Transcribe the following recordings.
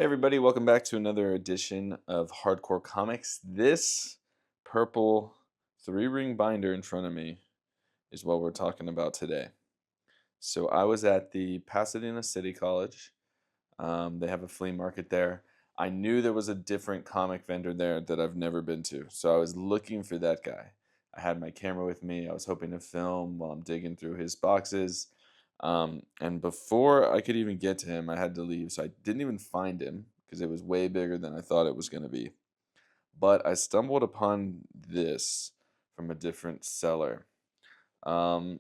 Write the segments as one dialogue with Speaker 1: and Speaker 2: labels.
Speaker 1: Hey everybody, welcome back to another edition of Hardcore Comics. This purple three-ring binder in front of me is what we're talking about today. So I was at the Pasadena City College. They have a flea market there. I knew there was a different comic vendor there that I've never been to, so I was looking for that guy. I had my camera with me. I was hoping to film while I'm digging through his boxes. And before I could even get to him, I had to leave, so I didn't even find him because it was way bigger than I thought it was going to be. But I stumbled upon this from a different seller. Um,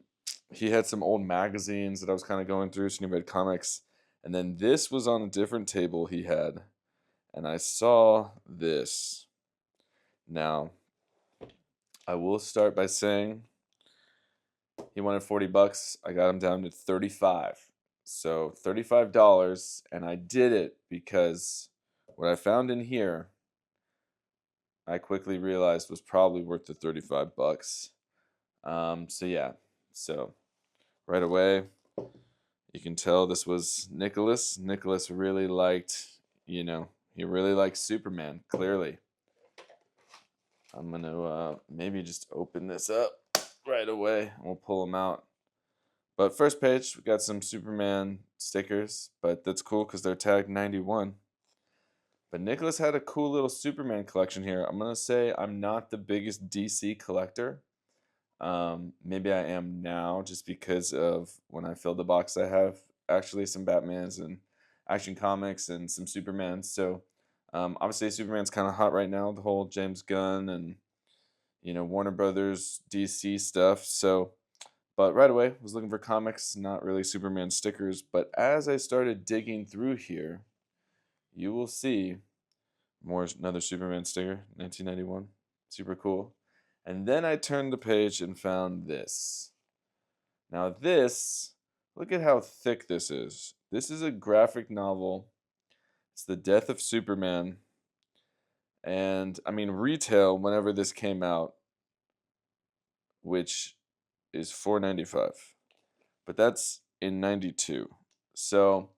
Speaker 1: he had some old magazines that I was kind of going through, so he read comics. And then this was on a different table he had, and I saw this. Now, I will start by saying he wanted 40 bucks. I got him down to 35. So $35, and I did it because what I found in here I quickly realized was probably worth the 35 bucks. So yeah. So right away you can tell this was Nicholas. Nicholas really liked, he really liked Superman, clearly. I'm going to maybe just open this up right away and we'll pull them out. But first page, we got some Superman stickers, but that's cool because they're tagged 91. But Nicholas had a cool little Superman collection here. I'm going to say I'm not the biggest DC collector. Maybe I am now just because of when I filled the box, I have actually some Batmans and Action Comics and some Supermans. So obviously Superman's kind of hot right now, the whole James Gunn and Warner Brothers DC stuff. So but right away was looking for comics, not really Superman stickers. But as I started digging through here, you will see another Superman sticker, 1991, super cool. And then I turned the page and found this. Now this, look at how thick this is. This is a graphic novel. It's The Death of Superman. And I mean, retail, whenever this came out, which is $4.95, but that's in 92. So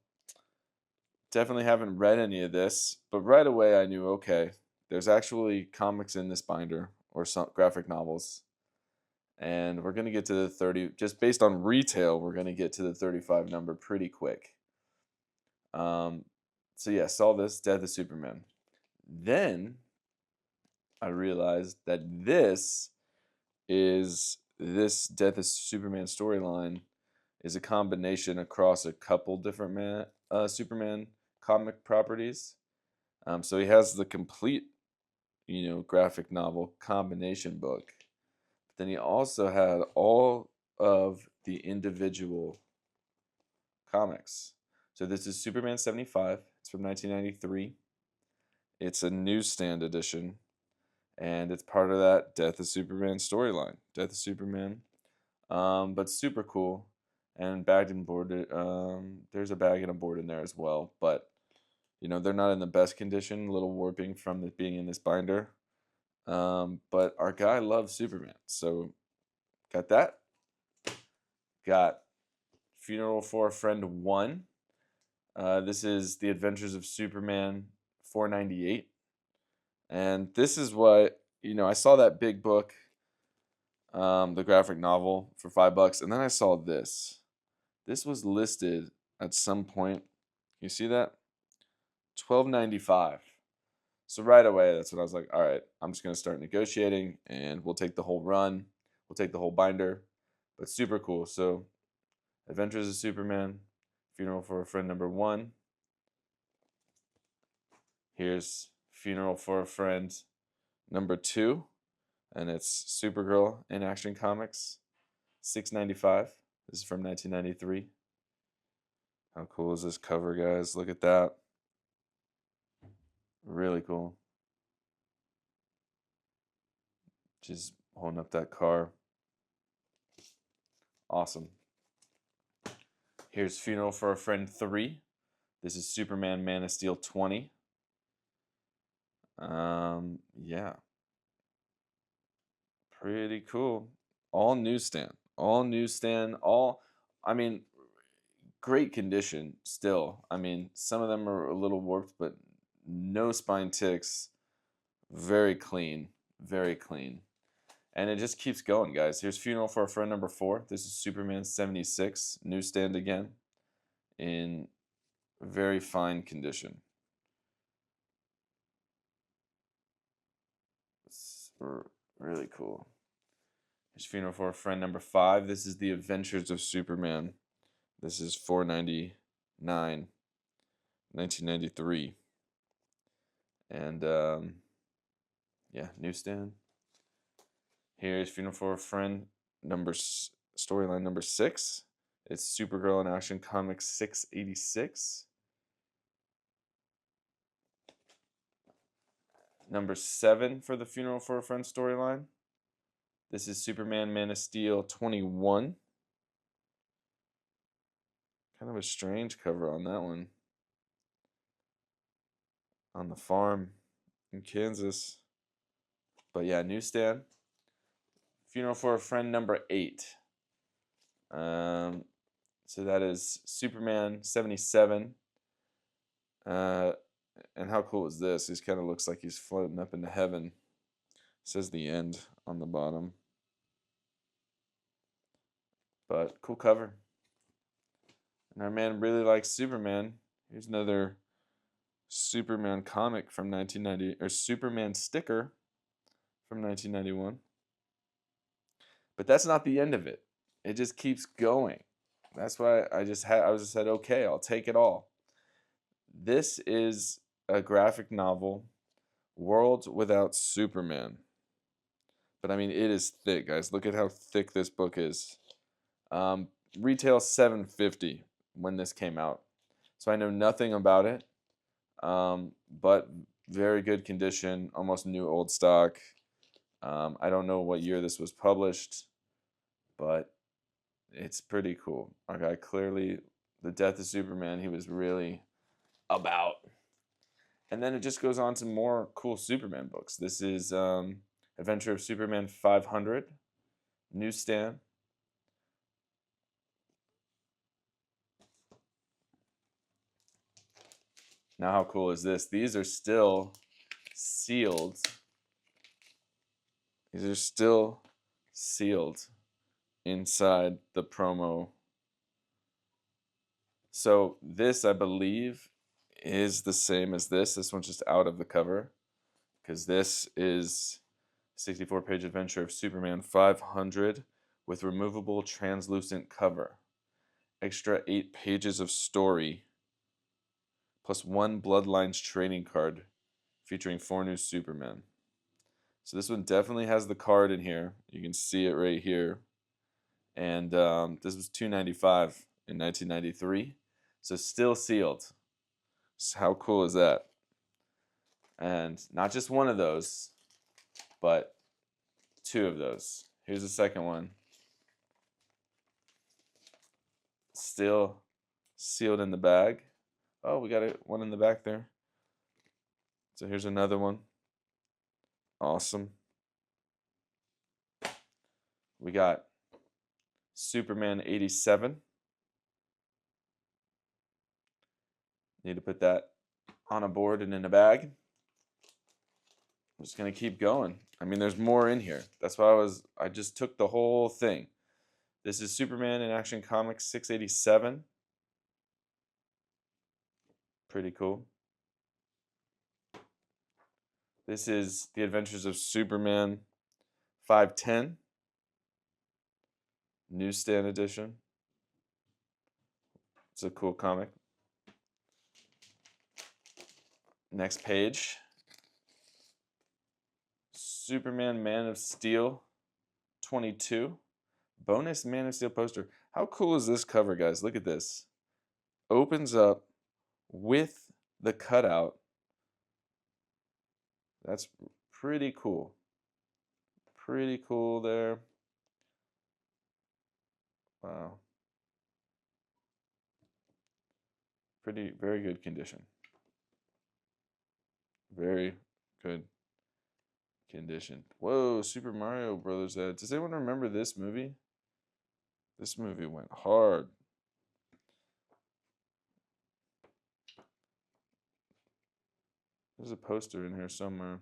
Speaker 1: definitely haven't read any of this, but right away I knew, okay, there's actually comics in this binder or some graphic novels. And we're going to get to the 30, just based on retail, we're going to get to the 35 number pretty quick. Um, so yeah, saw this, Death of Superman. Then I realized that this Death of Superman storyline is a combination across a couple different Superman comic properties. So he has the complete, graphic novel combination book. But then he also had all of the individual comics. So this is Superman 75. It's from 1993. It's a newsstand edition, and it's part of that Death of Superman storyline. Death of Superman, but super cool. And bagged and boarded. There's a bag and a board in there as well, but they're not in the best condition. A little warping from it being in this binder. But our guy loves Superman, so got that. Got Funeral for a Friend 1. This is The Adventures of Superman 498. And this is what, I saw that big book, the graphic novel for $5, and then I saw this. This was listed at some point. You see that? $12.95. So right away, that's when I was like, all right, I'm just gonna start negotiating and we'll take the whole run. We'll take the whole binder. But super cool. So Adventures of Superman, Funeral for a Friend number 1. Here's Funeral for a Friend number 2, and it's Supergirl in Action Comics, $6.95. This is from 1993. How cool is this cover, guys? Look at that. Really cool. Just holding up that car. Awesome. Here's Funeral for a Friend 3. This is Superman Man of Steel 20. Yeah. Pretty cool. All newsstand. All newsstand. I mean, great condition still. I mean, some of them are a little warped, but no spine ticks. Very clean, very clean. And it just keeps going, guys. Here's Funeral for a Friend number 4. This is Superman 76, newsstand again, in very fine condition. It's really cool. Here's Funeral for a Friend number 5. This is The Adventures of Superman. This is 499, 1993. And yeah, newsstand. Here's Funeral for a Friend storyline number 6. It's Supergirl in Action Comics 686. Number 7 for the Funeral for a Friend storyline. This is Superman Man of Steel 21. Kind of a strange cover on that one. On the farm in Kansas. But yeah, newsstand. Funeral for a Friend number 8. So that is Superman 77. And how cool is this? He kind of looks like he's floating up into heaven. It says the end on the bottom. But cool cover. And our man really likes Superman. Here's another Superman comic from 1990, or Superman sticker from 1991. But that's not the end of it. It just keeps going. That's why I just said, okay, I'll take it all. This is a graphic novel, World Without Superman. But I mean, it is thick, guys. Look at how thick this book is. Retail $7.50 when this came out. So I know nothing about it, but very good condition, almost new old stock. I don't know what year this was published, but it's pretty cool. Our guy clearly, the death of Superman, he was really about. And then it just goes on to more cool Superman books. This is Adventure of Superman 500, newsstand. Now how cool is this? These are still sealed. These are still sealed inside the promo. So this, I believe, is the same as this. This one's just out of the cover, because this is 64-page Adventure of Superman 500 with removable translucent cover. Extra 8 pages of story, plus 1 Bloodlines trading card featuring 4 new Supermen. So this one definitely has the card in here. You can see it right here. And this was $2.95 in 1993. So still sealed. So how cool is that? And not just one of those, but 2 of those. Here's the second one. Still sealed in the bag. Oh, we got one in the back there. So here's another one. Awesome. We got Superman 87. Need to put that on a board and in a bag. I'm just going to keep going. I mean, there's more in here. That's why I just took the whole thing. This is Superman in Action Comics 687. Pretty cool. This is The Adventures of Superman 510. Newsstand edition. It's a cool comic. Next page. Superman Man of Steel 22. Bonus Man of Steel poster. How cool is this cover, guys? Look at this. Opens up with the cutout. That's pretty cool. Pretty cool there. Wow. Very good condition. Very good condition. Whoa, Super Mario Brothers ad. Does anyone remember this movie? This movie went hard. There's a poster in here somewhere.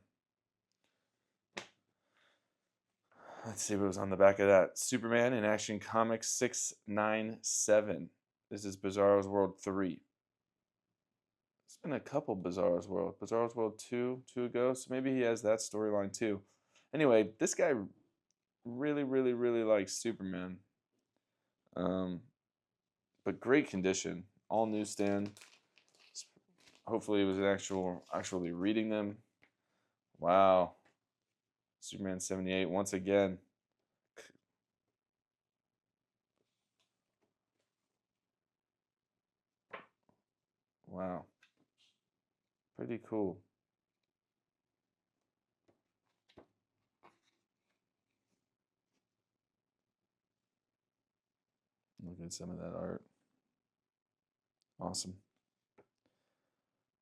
Speaker 1: Let's see what was on the back of that. Superman in Action Comics 697. This is Bizarro's World 3. It's been a couple Bizarro's World. Bizarro's World 2 ago, so maybe he has that storyline too. Anyway, this guy really, really, really likes Superman. But great condition. All newsstand. Hopefully it was actually reading them. Wow. Superman 78 once again. Wow. Pretty cool. Look at some of that art. Awesome.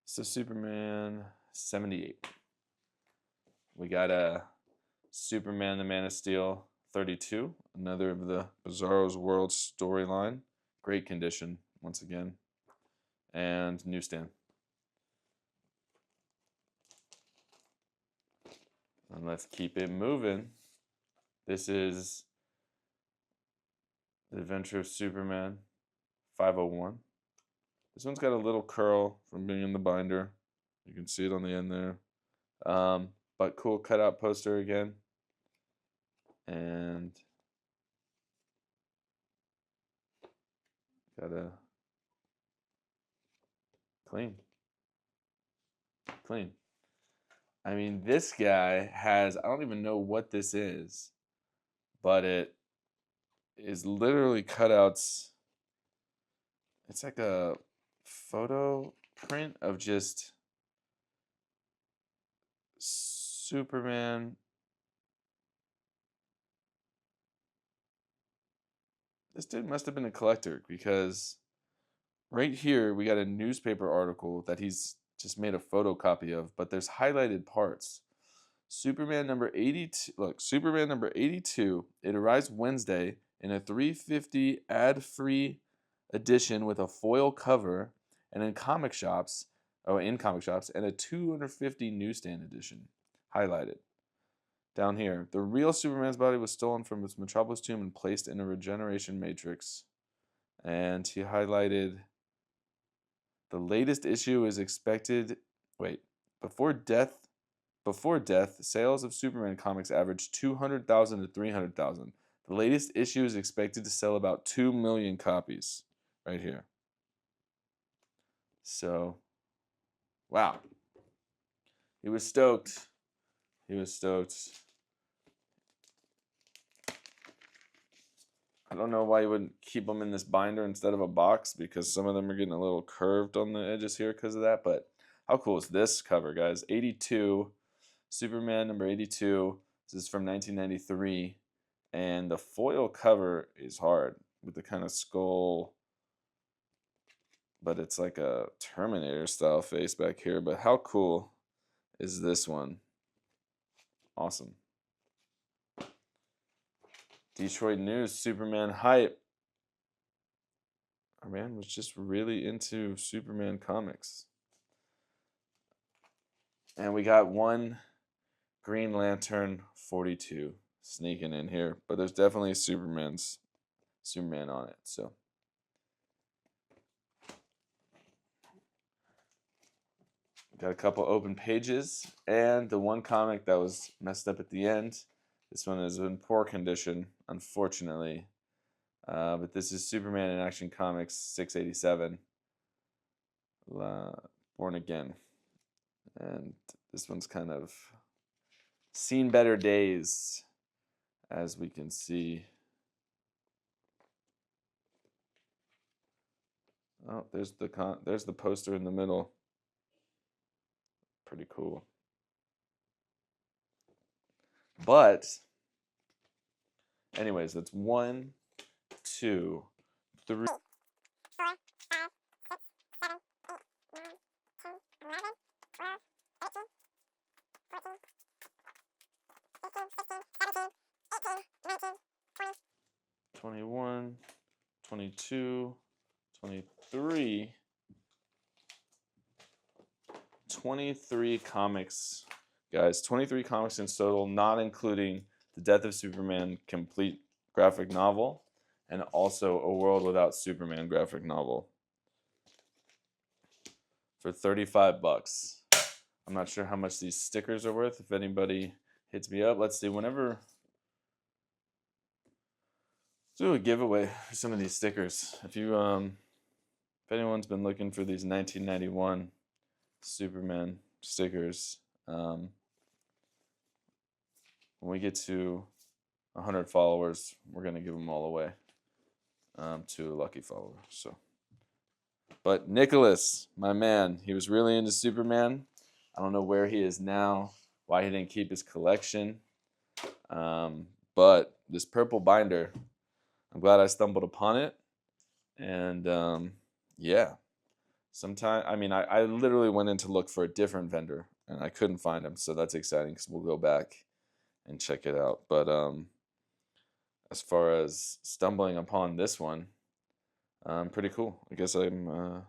Speaker 1: So Superman 78. We got a Superman the Man of Steel 32, another of the Bizarro's World storyline. Great condition once again. And newsstand. And let's keep it moving. This is The Adventure of Superman 501. This one's got a little curl from being in the binder. You can see it on the end there. But cool cutout poster again. And got a clean. I mean, this guy has, I don't even know what this is, but it is literally cutouts. It's like a photo print of just Superman. This dude must have been a collector because right here we got a newspaper article that he's just made a photocopy of, but there's highlighted parts. Superman number 82. Look, Superman number 82. It arrives Wednesday in a 350 ad-free edition with a foil cover, and in comic shops, and a 250 newsstand edition, highlighted. Down here, the real Superman's body was stolen from its Metropolis tomb and placed in a regeneration matrix. And he highlighted the latest issue is expected. Wait, before death, sales of Superman comics averaged 200,000 to 300,000. The latest issue is expected to sell about 2 million copies. Right here. So, wow. He was stoked. I don't know why you wouldn't keep them in this binder instead of a box, because some of them are getting a little curved on the edges here because of that. But how cool is this cover, guys? 82, Superman number 82. This is from 1993. And the foil cover is hard with the kind of skull, but it's like a Terminator style face back here. But how cool is this one? Awesome. Detroit News, Superman hype. Our man was just really into Superman comics. And we got one Green Lantern 42 sneaking in here, but there's definitely Superman on it. So got a couple open pages, and the one comic that was messed up at the end. This one is in poor condition, unfortunately. But this is Superman in Action Comics 687, Born Again. And this one's kind of seen better days, as we can see. Oh, there's the poster in the middle. Pretty cool. But anyways, that's 1, 2, 3. 21, 22, 23, 23 comics, guys. 23 comics in total, not including The Death of Superman complete graphic novel and also A World Without Superman graphic novel for 35 bucks. I'm not sure how much these stickers are worth. If anybody hits me up, let's see. Let's do a giveaway for some of these stickers. If anyone's been looking for these 1991 Superman stickers, when we get to 100 followers, we're gonna give them all away to a lucky follower. So, but Nicholas, my man, he was really into Superman. I don't know where he is now, why he didn't keep his collection. But this purple binder, I'm glad I stumbled upon it. And yeah, I literally went in to look for a different vendor and I couldn't find him. So that's exciting because we'll go back and check it out. But as far as stumbling upon this one, pretty cool. I guess I'm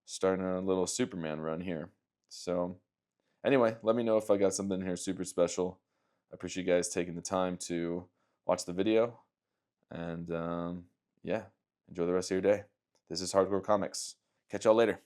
Speaker 1: starting a little Superman run here. So anyway, let me know if I got something here super special. I appreciate you guys taking the time to watch the video. And yeah, enjoy the rest of your day. This is Hardcore Comics. Catch y'all later.